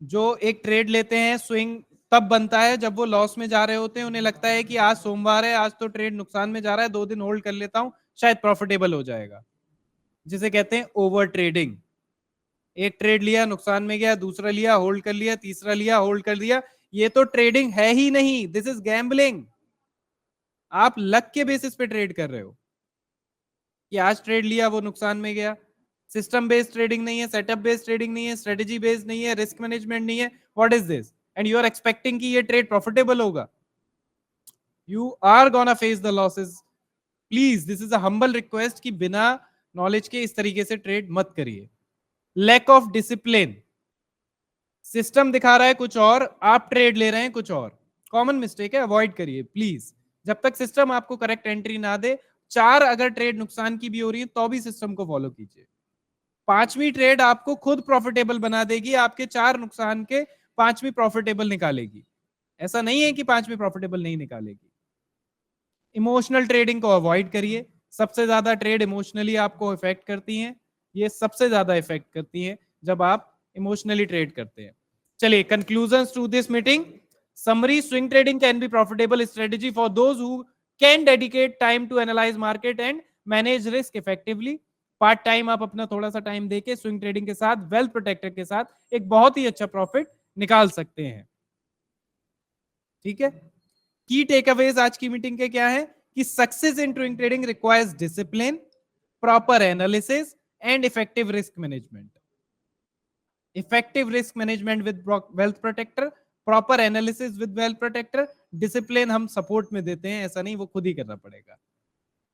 जो एक ट्रेड लेते हैं, स्विंग तब बनता है जब वो लॉस में जा रहे होते हैं, उन्हें लगता है कि आज सोमवार है, आज तो ट्रेड नुकसान में जा रहा है, 2 दिन होल्ड कर लेता हूं, शायद प्रॉफिटेबल हो जाएगा, जिसे कहते हैं ओवर ट्रेडिंग। एक ट्रेड लिया, नुकसान में गया, दूसरा लिया, होल्ड कर लिया, तीसरा लिया, होल्ड कर लिया, ये तो ट्रेडिंग है ही नहीं, दिस इज गैम्बलिंग। आप लक के बेसिस पे ट्रेड कर रहे हो कि आज ट्रेड लिया, वो नुकसान में गया। सिस्टम बेस्ड ट्रेडिंग नहीं है, सेटअप बेस्ड ट्रेडिंग नहीं है, स्ट्रेटेजी बेस्ड नहीं है, रिस्क मैनेजमेंट नहीं है, what is this, and you are expecting कि ये ट्रेड प्रॉफिटेबल होगा। You are gonna face the losses. Please, this is a humble request कि बिना नॉलेज के इस तरीके से ट्रेड मत करिए। लैक ऑफ डिसिप्लिन, सिस्टम दिखा रहा है कुछ और, आप ट्रेड ले रहे हैं कुछ और, कॉमन मिस्टेक है, अवॉइड करिए प्लीज। जब तक सिस्टम आपको करेक्ट एंट्री ना दे, 4 अगर ट्रेड नुकसान की भी हो रही है तो भी सिस्टम को फॉलो कीजिए। 5वीं ट्रेड आपको खुद प्रॉफिटेबल बना देगी, आपके 4 नुकसान के 5वीं प्रॉफिटेबल निकालेगी। ऐसा नहीं है कि 5वीं प्रॉफिटेबल नहीं निकालेगी। इमोशनल ट्रेडिंग को अवॉइड करिए, सबसे ज्यादा ट्रेड इमोशनली आपको इफेक्ट करती हैं, ये सबसे ज्यादा इफेक्ट करती हैं जब आप इमोशनली ट्रेड करते हैं। चलिए, conclusions to this meeting. Summary, swing trading can be profitable strategy for those who can dedicate time to analyse market and manage risk effectively. Part time आप अपना थोड़ा सा टाइम देके स्विंग ट्रेडिंग के साथ, वेल्थ प्रोटेक्टर के साथ एक बहुत ही अच्छा प्रॉफिट निकाल सकते हैं। ठीक है, की टेकअवेज आज की मीटिंग के क्या है कि success in swing trading requires discipline, proper analysis and effective risk management. Effective risk management with wealth Protector, proper analysis with wealth Protector, discipline हम सपोर्ट में देते हैं, ऐसा नहीं, वो खुद ही करना पड़ेगा।